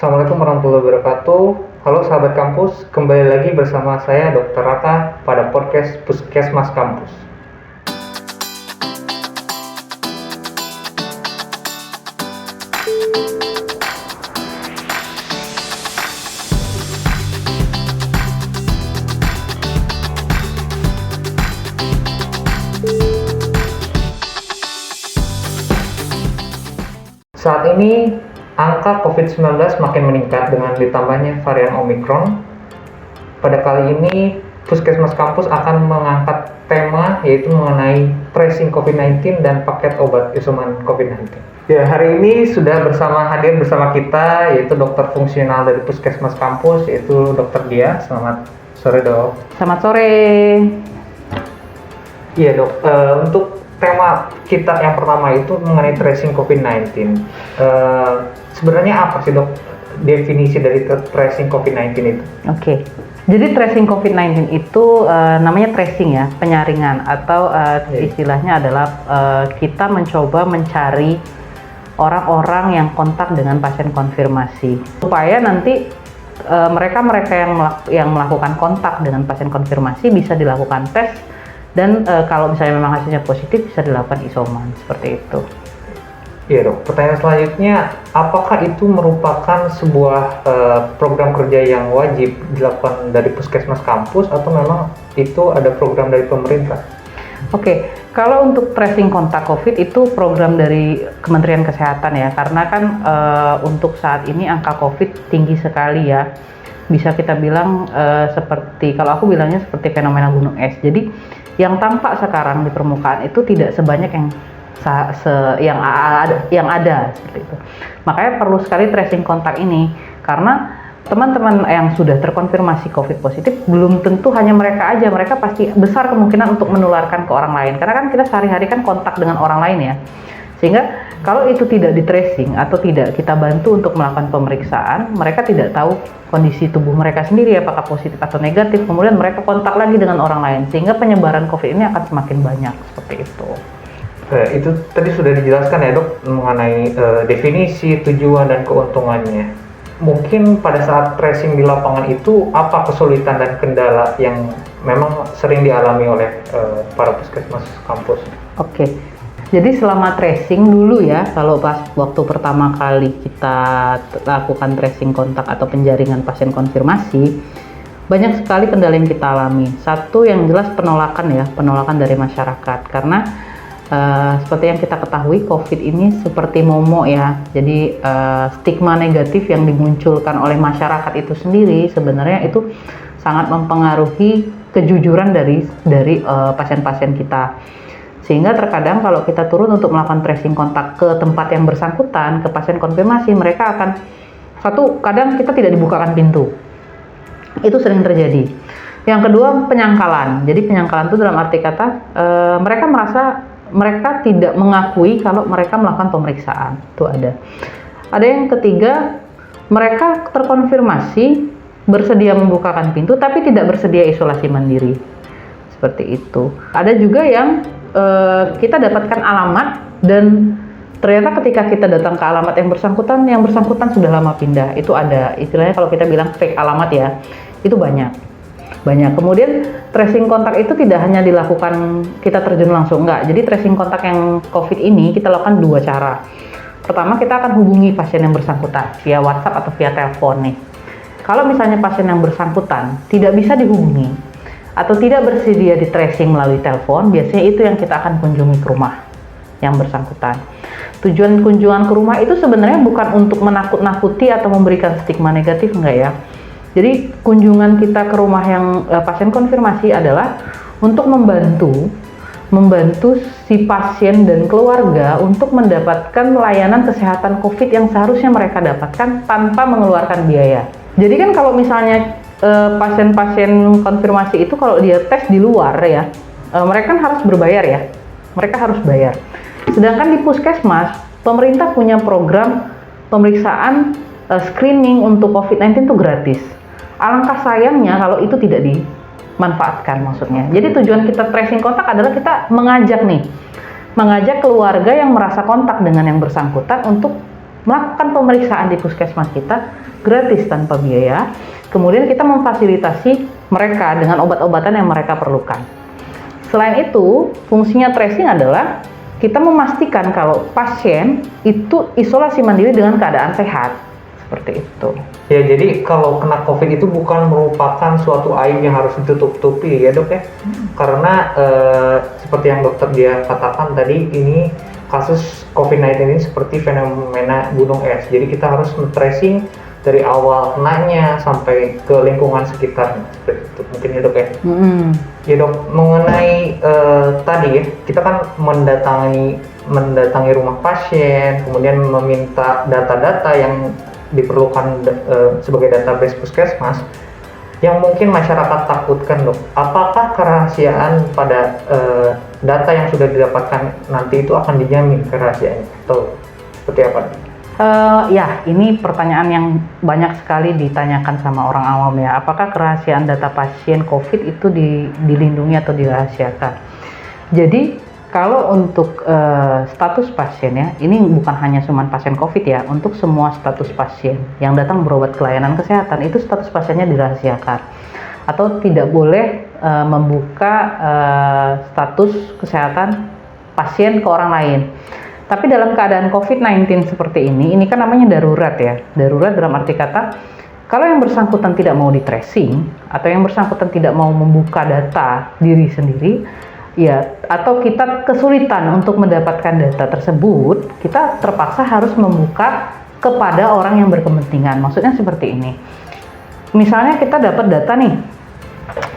Assalamualaikum warahmatullahi wabarakatuh. Halo sahabat kampus, kembali lagi bersama saya Dr. Raka pada podcast Puskesmas Kampus. Saat ini angka COVID-19 makin meningkat dengan ditambahnya varian Omicron. Pada kali ini, Puskesmas Kampus akan mengangkat tema yaitu mengenai tracing COVID-19 dan paket obat isoman COVID-19. Ya, hari ini sudah hadir bersama kita yaitu dokter fungsional dari Puskesmas Kampus yaitu Dr. Dia. Selamat sore, Dok. Selamat sore. Iya, Dok. Untuk tema kita yang pertama itu mengenai tracing COVID-19. Sebenarnya apa sih, Dok, definisi dari tracing COVID-19 itu? Oke. Jadi tracing COVID-19 itu namanya tracing ya, penyaringan atau istilahnya adalah kita mencoba mencari orang-orang yang kontak dengan pasien konfirmasi supaya nanti mereka yang melakukan kontak dengan pasien konfirmasi bisa dilakukan tes dan kalau misalnya memang hasilnya positif bisa dilakukan isoman seperti itu. Iya, Dok. Pertanyaan selanjutnya, apakah itu merupakan sebuah program kerja yang wajib dilakukan dari Puskesmas Kampus atau memang itu ada program dari pemerintah? Oke, kalau untuk tracing kontak COVID itu program dari Kementerian Kesehatan ya, karena kan untuk saat ini angka COVID tinggi sekali ya. Bisa kita bilang seperti, kalau aku bilangnya seperti fenomena gunung es. Jadi yang tampak sekarang di permukaan itu tidak sebanyak yang ada seperti itu. Makanya perlu sekali tracing kontak ini karena teman-teman yang sudah terkonfirmasi COVID positif belum tentu hanya mereka aja, mereka pasti besar kemungkinan untuk menularkan ke orang lain karena kan kita sehari-hari kan kontak dengan orang lain ya. Sehingga kalau itu tidak di tracing atau tidak kita bantu untuk melakukan pemeriksaan, mereka tidak tahu kondisi tubuh mereka sendiri apakah positif atau negatif, kemudian mereka kontak lagi dengan orang lain sehingga penyebaran COVID ini akan semakin banyak seperti itu. Itu tadi sudah dijelaskan ya, Dok, mengenai definisi, tujuan, dan keuntungannya. Mungkin pada saat tracing di lapangan itu, apa kesulitan dan kendala yang memang sering dialami oleh para puskesmas kampus? Oke, jadi selama tracing dulu ya, kalau pas waktu pertama kali kita lakukan tracing kontak atau penjaringan pasien konfirmasi, banyak sekali kendala yang kita alami. Satu yang jelas penolakan dari masyarakat karena seperti yang kita ketahui, COVID ini seperti momok ya. Jadi stigma negatif yang dimunculkan oleh masyarakat itu sendiri sebenarnya itu sangat mempengaruhi kejujuran dari pasien-pasien kita. Sehingga terkadang kalau kita turun untuk melakukan tracing kontak ke tempat yang bersangkutan, ke pasien konfirmasi, mereka akan kadang kita tidak dibukakan pintu. Itu sering terjadi. Yang kedua, penyangkalan. Jadi penyangkalan itu dalam arti kata mereka tidak mengakui kalau mereka melakukan pemeriksaan. Itu ada. Ada yang ketiga, mereka terkonfirmasi bersedia membukakan pintu tapi tidak bersedia isolasi mandiri. Seperti itu. Ada juga yang kita dapatkan alamat dan ternyata ketika kita datang ke alamat yang bersangkutan sudah lama pindah. Itu ada, istilahnya kalau kita bilang fake alamat ya, itu banyak. Kemudian tracing kontak itu tidak hanya dilakukan kita terjun langsung, enggak. Jadi tracing kontak yang COVID ini kita lakukan dua cara. Pertama, kita akan hubungi pasien yang bersangkutan via WhatsApp atau via telepon nih. Kalau misalnya pasien yang bersangkutan tidak bisa dihubungi atau tidak bersedia di tracing melalui telepon, biasanya itu yang kita akan kunjungi ke rumah yang bersangkutan. Tujuan kunjungan ke rumah itu sebenarnya bukan untuk menakut-nakuti atau memberikan stigma negatif, enggak ya. Jadi kunjungan kita ke rumah yang pasien konfirmasi adalah untuk membantu si pasien dan keluarga untuk mendapatkan layanan kesehatan COVID yang seharusnya mereka dapatkan tanpa mengeluarkan biaya. Jadi kan kalau misalnya pasien-pasien konfirmasi itu kalau dia tes di luar ya, mereka kan harus berbayar ya, mereka harus bayar. Sedangkan di puskesmas, pemerintah punya program pemeriksaan screening untuk COVID-19 itu gratis. Alangkah sayangnya kalau itu tidak dimanfaatkan maksudnya. Jadi tujuan kita tracing kontak adalah kita mengajak keluarga yang merasa kontak dengan yang bersangkutan untuk melakukan pemeriksaan di puskesmas kita gratis tanpa biaya. Kemudian kita memfasilitasi mereka dengan obat-obatan yang mereka perlukan. Selain itu, fungsinya tracing adalah kita memastikan kalau pasien itu isolasi mandiri dengan keadaan sehat. Seperti itu. Ya, jadi kalau kena COVID itu bukan merupakan suatu aib yang harus ditutup-tutupi ya dok ya. Karena seperti yang dokter dia katakan tadi, ini kasus COVID-19 ini seperti fenomena gunung es. Jadi kita harus tracing dari awal kenanya sampai ke lingkungan sekitar. Seperti itu mungkin ya dok ya. Ya dok, mengenai tadi ya, kita kan mendatangi rumah pasien, kemudian meminta data-data yang diperlukan sebagai database puskesmas yang mungkin masyarakat takutkan dok. Apakah kerahasiaan pada data yang sudah didapatkan nanti itu akan dijamin kerahasiaannya atau seperti apa? Ya, ini pertanyaan yang banyak sekali ditanyakan sama orang awam ya. Apakah kerahasiaan data pasien COVID itu dilindungi atau dirahasiakan? Jadi kalau untuk status pasien ya, ini bukan hanya cuma pasien COVID ya, untuk semua status pasien yang datang berobat ke layanan kesehatan itu status pasiennya dirahasiakan atau tidak boleh membuka status kesehatan pasien ke orang lain. Tapi dalam keadaan COVID-19 seperti ini kan namanya darurat ya. Darurat dalam arti kata, kalau yang bersangkutan tidak mau di tracing atau yang bersangkutan tidak mau membuka data diri sendiri, ya, atau kita kesulitan untuk mendapatkan data tersebut, kita terpaksa harus membuka kepada orang yang berkepentingan. Maksudnya seperti ini. Misalnya kita dapat data nih,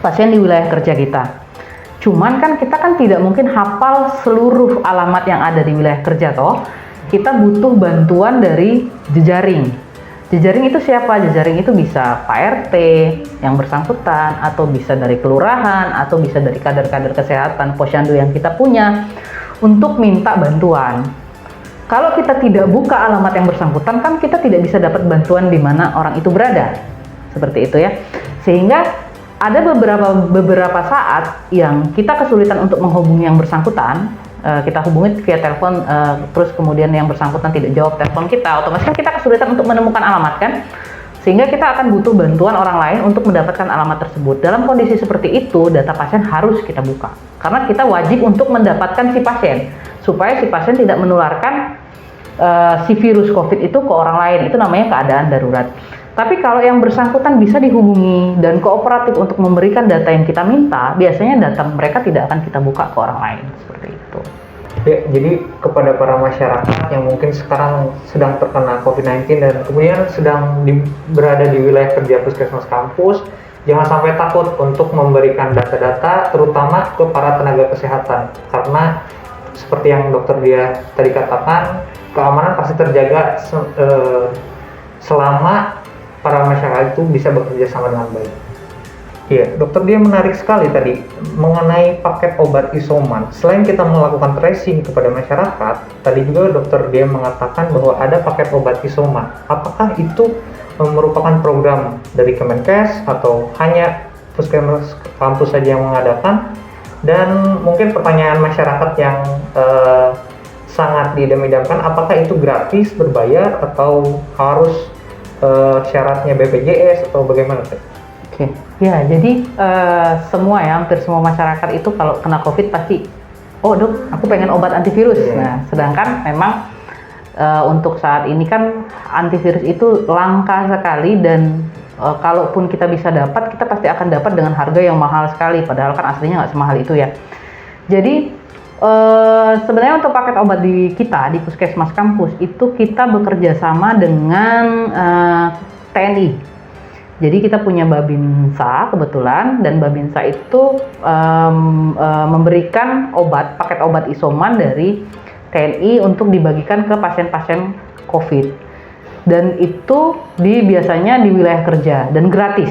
pasien di wilayah kerja kita. Cuman kan kita kan tidak mungkin hafal seluruh alamat yang ada di wilayah kerja toh. Kita butuh bantuan dari jejaring. Jejaring itu siapa? Jejaring itu bisa Pak RT yang bersangkutan, atau bisa dari kelurahan, atau bisa dari kader-kader kesehatan posyandu yang kita punya untuk minta bantuan. Kalau kita tidak buka alamat yang bersangkutan, kan kita tidak bisa dapat bantuan di mana orang itu berada. Seperti itu ya. Sehingga ada beberapa saat yang kita kesulitan untuk menghubungi yang bersangkutan. Kita hubungi via telepon, terus kemudian yang bersangkutan tidak jawab telepon kita, otomatis kan kita kesulitan untuk menemukan alamat kan, sehingga kita akan butuh bantuan orang lain untuk mendapatkan alamat tersebut. Dalam kondisi seperti itu, data pasien harus kita buka, karena kita wajib untuk mendapatkan si pasien, supaya si pasien tidak menularkan si virus COVID itu ke orang lain. Itu namanya keadaan darurat. Tapi kalau yang bersangkutan bisa dihubungi dan kooperatif untuk memberikan data yang kita minta, biasanya data mereka tidak akan kita buka ke orang lain, seperti itu. Ya, jadi kepada para masyarakat yang mungkin sekarang sedang terkena COVID-19 dan kemudian sedang berada di wilayah kerja puskesmas kampus, jangan sampai takut untuk memberikan data-data, terutama ke para tenaga kesehatan. Karena seperti yang dokter dia tadi katakan, keamanan pasti terjaga selama para masyarakat itu bisa bekerja sama dengan baik. Iya, dokter dia menarik sekali tadi mengenai paket obat isoman. Selain kita melakukan tracing kepada masyarakat, tadi juga dokter dia mengatakan bahwa ada paket obat isoman. Apakah itu merupakan program dari Kemenkes atau hanya puskesmas kampus saja yang mengadakan? Dan mungkin pertanyaan masyarakat yang sangat diidam-idamkan, apakah itu gratis, berbayar, atau harus syaratnya BPJS atau bagaimana? Oke, ya jadi semua ya, hampir semua masyarakat itu kalau kena COVID pasti, oh dok, aku pengen obat antivirus. Nah, sedangkan memang untuk saat ini kan antivirus itu langka sekali dan kalaupun kita bisa dapat, kita pasti akan dapat dengan harga yang mahal sekali, padahal kan aslinya nggak semahal itu ya. Jadi sebenarnya untuk paket obat di kita di puskesmas kampus itu kita bekerja sama dengan TNI. Jadi kita punya Babinsa kebetulan, dan Babinsa itu memberikan paket obat isoman dari TNI untuk dibagikan ke pasien-pasien COVID. Dan itu biasanya di wilayah kerja dan gratis.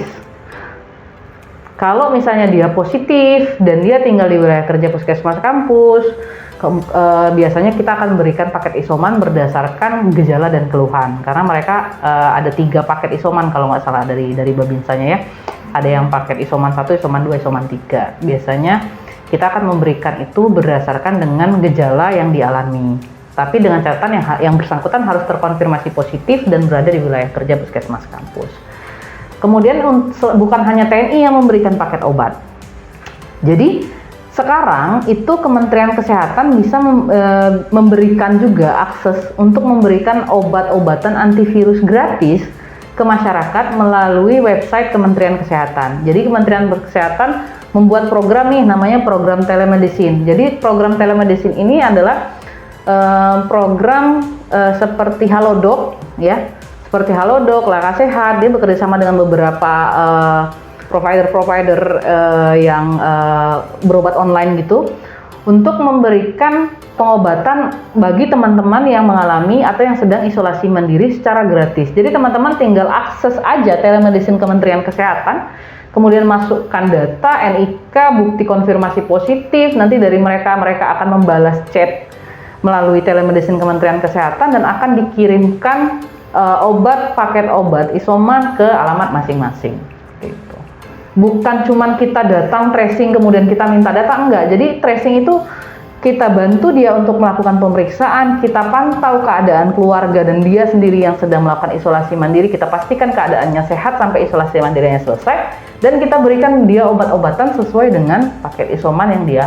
Kalau misalnya dia positif dan dia tinggal di wilayah kerja puskesmas kampus, biasanya kita akan memberikan paket isoman berdasarkan gejala dan keluhan. Karena mereka ada 3 paket isoman kalau nggak salah dari Babinsanya ya. Ada yang paket isoman 1, isoman 2, isoman 3. Biasanya kita akan memberikan itu berdasarkan dengan gejala yang dialami. Tapi dengan catatan yang bersangkutan harus terkonfirmasi positif dan berada di wilayah kerja puskesmas kampus. Kemudian bukan hanya TNI yang memberikan paket obat. Jadi sekarang itu Kementerian Kesehatan bisa memberikan juga akses untuk memberikan obat-obatan antivirus gratis ke masyarakat melalui website Kementerian Kesehatan. Jadi Kementerian Kesehatan membuat program nih namanya program telemedicine. Jadi program telemedicine ini adalah program seperti Halodoc ya, seperti Halodoc, Laka Sehat. Dia bekerja sama dengan beberapa provider-provider yang berobat online gitu untuk memberikan pengobatan bagi teman-teman yang mengalami atau yang sedang isolasi mandiri secara gratis. Jadi teman-teman tinggal akses aja telemedicine Kementerian Kesehatan, kemudian masukkan data NIK, bukti konfirmasi positif, nanti dari mereka akan membalas chat melalui telemedicine Kementerian Kesehatan dan akan dikirimkan paket obat isoman ke alamat masing-masing. Gitu. Bukan cuman kita datang tracing kemudian kita minta data, enggak. Jadi tracing itu kita bantu dia untuk melakukan pemeriksaan, kita pantau keadaan keluarga dan dia sendiri yang sedang melakukan isolasi mandiri, kita pastikan keadaannya sehat sampai isolasi mandirinya selesai, dan kita berikan dia obat-obatan sesuai dengan paket isoman yang dia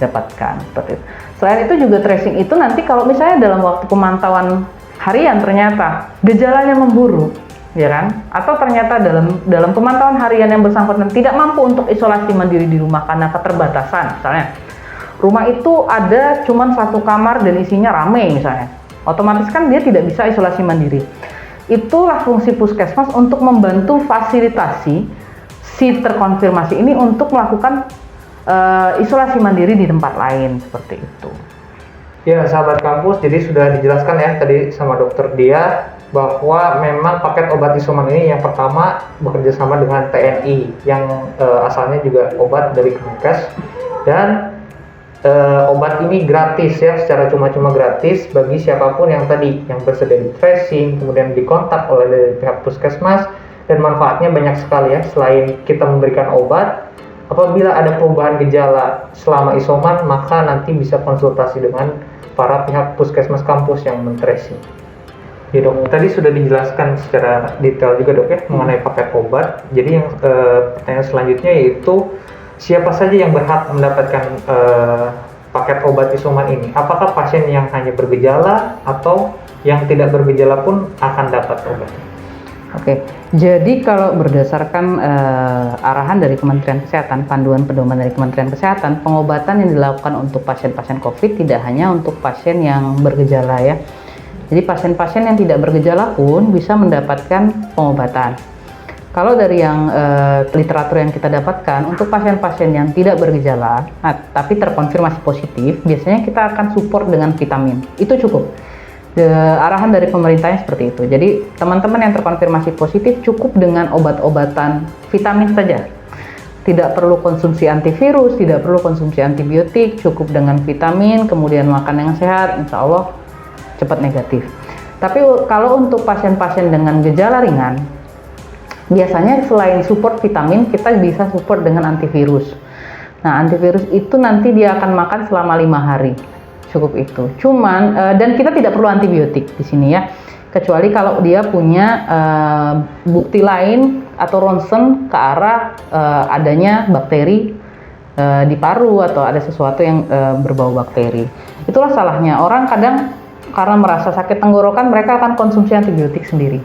dapatkan. Seperti itu. Selain itu juga tracing itu nanti kalau misalnya dalam waktu pemantauan harian ternyata gejalanya memburuk, ya kan? Atau ternyata dalam pemantauan harian yang bersangkutan tidak mampu untuk isolasi mandiri di rumah karena keterbatasan, misalnya rumah itu ada cuman satu kamar dan isinya rame misalnya, otomatis kan dia tidak bisa isolasi mandiri. Itulah fungsi puskesmas untuk membantu fasilitasi si terkonfirmasi ini untuk melakukan isolasi mandiri di tempat lain seperti itu. Ya, sahabat kampus, jadi sudah dijelaskan ya tadi sama dokter dia bahwa memang paket obat isoman ini yang pertama bekerja sama dengan TNI yang asalnya juga obat dari Kemenkes, dan obat ini gratis ya, secara cuma-cuma gratis bagi siapapun yang tadi yang bersedia di tracing, kemudian dikontak oleh dari pihak puskesmas, dan manfaatnya banyak sekali ya. Selain kita memberikan obat, apabila ada perubahan gejala selama isoman, maka nanti bisa konsultasi dengan para pihak puskesmas kampus yang men-tracing. Ya dok, tadi sudah dijelaskan secara detail juga dok ya mengenai paket obat. Jadi yang pertanyaan selanjutnya yaitu siapa saja yang berhak mendapatkan paket obat isoman ini? Apakah pasien yang hanya bergejala atau yang tidak bergejala pun akan dapat obat? Oke, jadi kalau berdasarkan arahan dari Kementerian Kesehatan, panduan pedoman dari Kementerian Kesehatan, pengobatan yang dilakukan untuk pasien-pasien COVID tidak hanya untuk pasien yang bergejala ya. Jadi pasien-pasien yang tidak bergejala pun bisa mendapatkan pengobatan. Kalau dari yang literatur yang kita dapatkan, untuk pasien-pasien yang tidak bergejala, tapi terkonfirmasi positif, biasanya kita akan support dengan vitamin. Itu cukup. Arahan dari pemerintahnya seperti itu. Jadi teman-teman yang terkonfirmasi positif cukup dengan obat-obatan vitamin saja. Tidak perlu konsumsi antivirus, tidak perlu konsumsi antibiotik, cukup dengan vitamin, kemudian makan yang sehat, insya Allah cepat negatif. Tapi kalau untuk pasien-pasien dengan gejala ringan, biasanya selain support vitamin, kita bisa support dengan antivirus. Nah, antivirus itu nanti dia akan makan selama 5 hari. Cukup itu. Cuman dan kita tidak perlu antibiotik di sini ya. Kecuali kalau dia punya bukti lain atau ronsen ke arah adanya bakteri di paru atau ada sesuatu yang berbau bakteri. Itulah salahnya. Orang kadang karena merasa sakit tenggorokan mereka akan konsumsi antibiotik sendiri.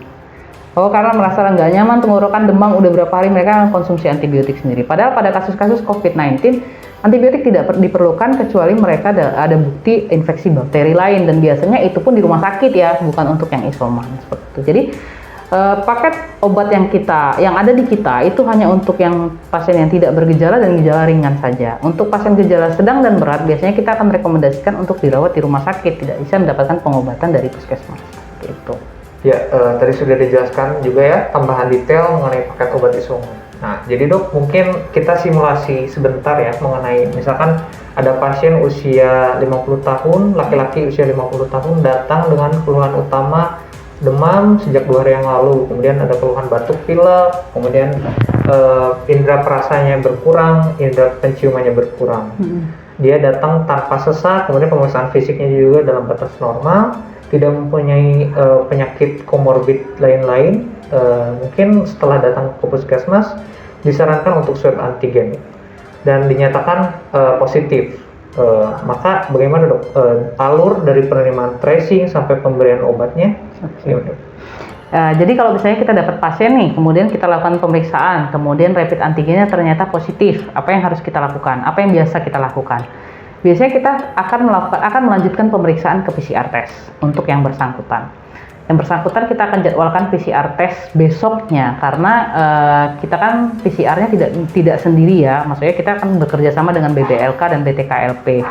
Oh, karena merasa nggak nyaman tenggorokan, demam udah berapa hari mereka akan konsumsi antibiotik sendiri. Padahal pada kasus-kasus COVID-19 antibiotik tidak diperlukan kecuali mereka ada bukti infeksi bakteri lain, dan biasanya itu pun di rumah sakit ya, bukan untuk yang isoman seperti itu. Jadi paket obat yang ada di kita itu hanya untuk yang pasien yang tidak bergejala dan gejala ringan saja. Untuk pasien gejala sedang dan berat biasanya kita akan merekomendasikan untuk dirawat di rumah sakit, tidak bisa mendapatkan pengobatan dari puskesmas. Gitu. Ya, tadi sudah dijelaskan juga ya tambahan detail mengenai paket obat isoman. Nah, jadi dok, mungkin kita simulasi sebentar ya mengenai misalkan ada pasien usia 50 tahun, laki-laki usia 50 tahun datang dengan keluhan utama demam sejak 2 hari yang lalu, kemudian ada keluhan batuk pilek, kemudian indera perasanya berkurang, indera penciumannya berkurang. dia datang tanpa sesak, kemudian pemeriksaan fisiknya juga dalam batas normal, tidak mempunyai penyakit komorbid lain-lain, mungkin setelah datang ke puskesmas disarankan untuk swab antigen dan dinyatakan positif. Maka bagaimana dok alur dari penerimaan tracing sampai pemberian obatnya? Gimana, dok? Jadi kalau misalnya kita dapat pasien nih, kemudian kita lakukan pemeriksaan, kemudian rapid antigennya ternyata positif, apa yang harus kita lakukan? Apa yang biasa kita lakukan? Biasanya kita akan melanjutkan pemeriksaan ke PCR test untuk yang bersangkutan. Yang bersangkutan kita akan jadwalkan PCR test besoknya, karena kita kan PCR-nya tidak sendiri ya, maksudnya kita akan bekerja sama dengan BBLK dan BTKLP.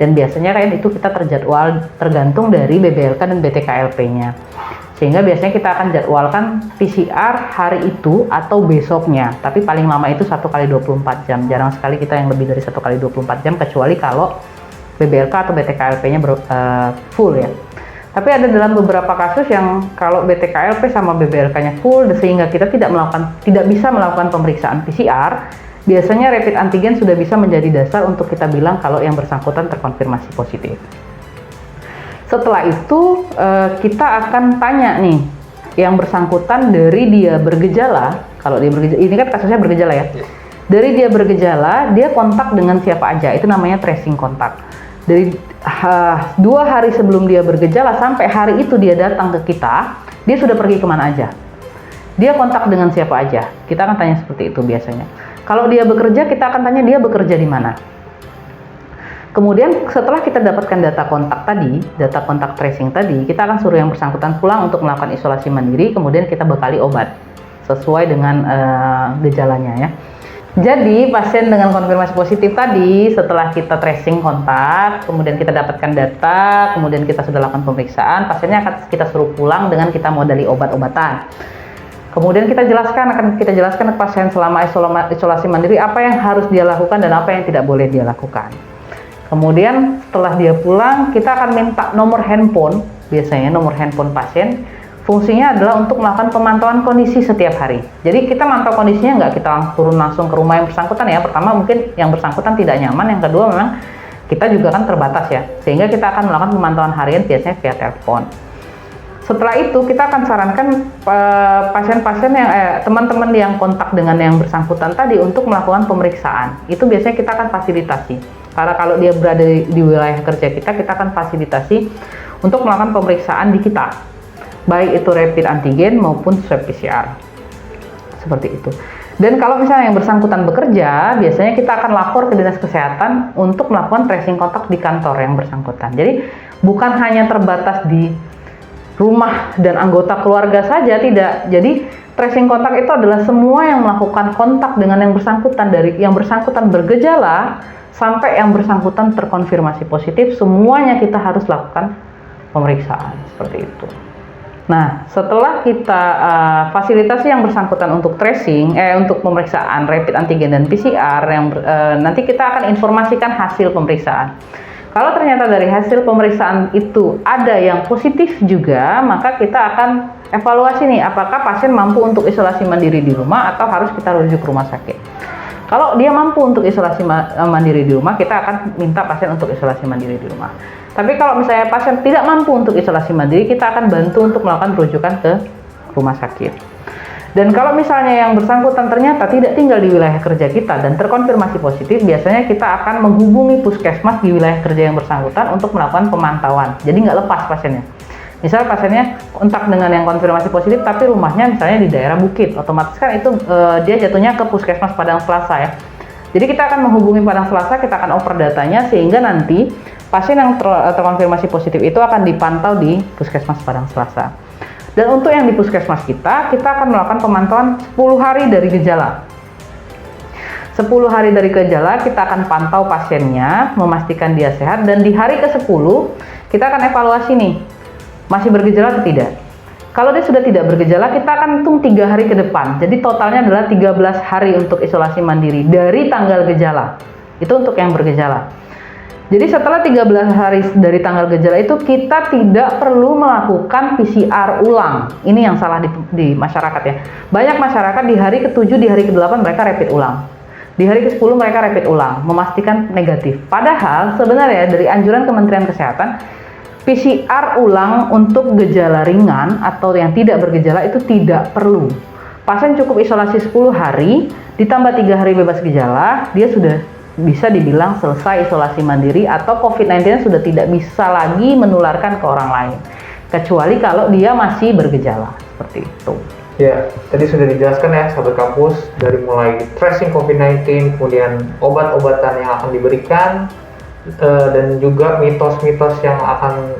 Dan biasanya kan itu kita terjadwal tergantung dari BBLK dan BTKLP-nya. Sehingga biasanya kita akan jadwalkan PCR hari itu atau besoknya, tapi paling lama itu 1 kali 24 jam. Jarang sekali kita yang lebih dari 1 kali 24 jam, kecuali kalau BBLK atau BTKLP-nya full ya. Tapi ada dalam beberapa kasus yang kalau BTKLP sama BBLK-nya full, sehingga kita tidak bisa melakukan pemeriksaan PCR, biasanya rapid antigen sudah bisa menjadi dasar untuk kita bilang kalau yang bersangkutan terkonfirmasi positif. Setelah itu kita akan tanya nih yang bersangkutan dari dia bergejala, kalau dia bergejala, ini kan kasusnya bergejala ya. Dari dia bergejala, dia kontak dengan siapa aja, itu namanya tracing kontak. Dari 2 hari sebelum dia bergejala sampai hari itu dia datang ke kita, dia sudah pergi kemana aja, dia kontak dengan siapa aja, kita akan tanya seperti itu biasanya. Kalau dia bekerja, kita akan tanya dia bekerja di mana. Kemudian setelah kita dapatkan data kontak tadi, data kontak tracing tadi, kita akan suruh yang bersangkutan pulang untuk melakukan isolasi mandiri, kemudian kita bekali obat sesuai dengan gejalanya ya. Jadi pasien dengan konfirmasi positif tadi, setelah kita tracing kontak, kemudian kita dapatkan data, kemudian kita sudah lakukan pemeriksaan, pasiennya akan kita suruh pulang dengan kita modali obat-obatan. Kemudian akan kita jelaskan ke pasien selama isolasi mandiri apa yang harus dia lakukan dan apa yang tidak boleh dia lakukan. Kemudian setelah dia pulang, kita akan minta nomor handphone, biasanya nomor handphone pasien. Fungsinya adalah untuk melakukan pemantauan kondisi setiap hari. Jadi kita mantau kondisinya nggak kita turun langsung ke rumah yang bersangkutan ya. Pertama mungkin yang bersangkutan tidak nyaman, yang kedua memang kita juga kan terbatas ya. Sehingga kita akan melakukan pemantauan harian biasanya via telepon. Setelah itu kita akan sarankan pasien-pasien yang teman-teman yang kontak dengan yang bersangkutan tadi untuk melakukan pemeriksaan. Itu biasanya kita akan fasilitasi. Karena kalau dia berada di wilayah kerja kita akan fasilitasi untuk melakukan pemeriksaan di kita, baik itu rapid antigen maupun swab PCR, seperti itu. Dan kalau misalnya yang bersangkutan bekerja, biasanya kita akan lapor ke dinas kesehatan untuk melakukan tracing kontak di kantor yang bersangkutan. Jadi bukan hanya terbatas di rumah dan anggota keluarga saja, tidak. Jadi tracing kontak itu adalah semua yang melakukan kontak dengan yang bersangkutan, dari yang bersangkutan bergejala sampai yang bersangkutan terkonfirmasi positif, semuanya kita harus lakukan pemeriksaan seperti itu. Nah, setelah kita fasilitasi yang bersangkutan untuk tracing, untuk pemeriksaan rapid antigen dan PCR, nanti kita akan informasikan hasil pemeriksaan. Kalau ternyata dari hasil pemeriksaan itu ada yang positif juga, maka kita akan evaluasi nih, apakah pasien mampu untuk isolasi mandiri di rumah atau harus kita rujuk ke rumah sakit. Kalau dia mampu untuk isolasi mandiri di rumah, kita akan minta pasien untuk isolasi mandiri di rumah. Tapi kalau misalnya pasien tidak mampu untuk isolasi mandiri, kita akan bantu untuk melakukan rujukan ke rumah sakit. Dan kalau misalnya yang bersangkutan ternyata tidak tinggal di wilayah kerja kita dan terkonfirmasi positif, biasanya kita akan menghubungi puskesmas di wilayah kerja yang bersangkutan untuk melakukan pemantauan. Jadi nggak lepas pasiennya. Misal pasiennya kontak dengan yang konfirmasi positif, tapi rumahnya misalnya di daerah Bukit, otomatis kan itu dia jatuhnya ke puskesmas Padang Selasa ya. Jadi kita akan menghubungi Padang Selasa, kita akan oper datanya, sehingga nanti pasien yang terkonfirmasi positif itu akan dipantau di puskesmas Padang Selasa. Dan untuk yang di puskesmas kita akan melakukan pemantauan 10 hari dari gejala. 10 hari dari gejala kita akan pantau pasiennya, memastikan dia sehat, dan di hari ke-10 kita akan evaluasi nih, masih bergejala atau tidak. Kalau dia sudah tidak bergejala, kita akan hitung 3 hari ke depan. Jadi totalnya adalah 13 hari untuk isolasi mandiri dari tanggal gejala. Itu untuk yang bergejala. Jadi setelah 13 hari dari tanggal gejala itu, kita tidak perlu melakukan PCR ulang. Ini yang salah di masyarakat ya. Banyak masyarakat di hari ke-7, di hari ke-8 mereka rapid ulang. Di hari ke-10 mereka rapid ulang, memastikan negatif. Padahal sebenarnya dari anjuran Kementerian Kesehatan, PCR ulang untuk gejala ringan atau yang tidak bergejala itu tidak perlu. Pasien cukup isolasi 10 hari, ditambah 3 hari bebas gejala, dia sudah bisa dibilang selesai isolasi mandiri atau COVID-19 sudah tidak bisa lagi menularkan ke orang lain. Kecuali kalau dia masih bergejala, seperti itu. Ya, tadi sudah dijelaskan ya sahabat kampus, dari mulai tracing COVID-19, kemudian obat-obatan yang akan diberikan, dan juga mitos-mitos yang akan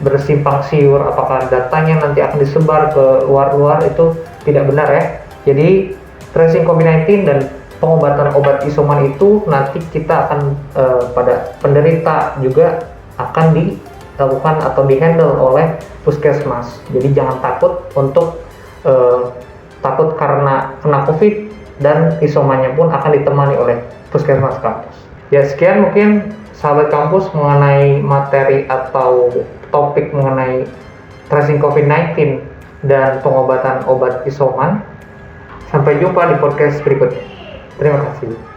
bersimpang siur, apakah datanya nanti akan disebar ke luar-luar, itu tidak benar ya. Jadi tracing COVID-19 dan pengobatan obat isoman itu nanti kita akan pada penderita juga akan dilakukan atau dihandle oleh puskesmas. Jadi jangan takut untuk takut karena kena COVID, dan isomannya pun akan ditemani oleh puskesmas kampus. Ya, sekian mungkin sahabat kampus mengenai materi atau topik mengenai tracing COVID-19 dan pengobatan obat isoman. Sampai jumpa di podcast berikutnya. Terima kasih.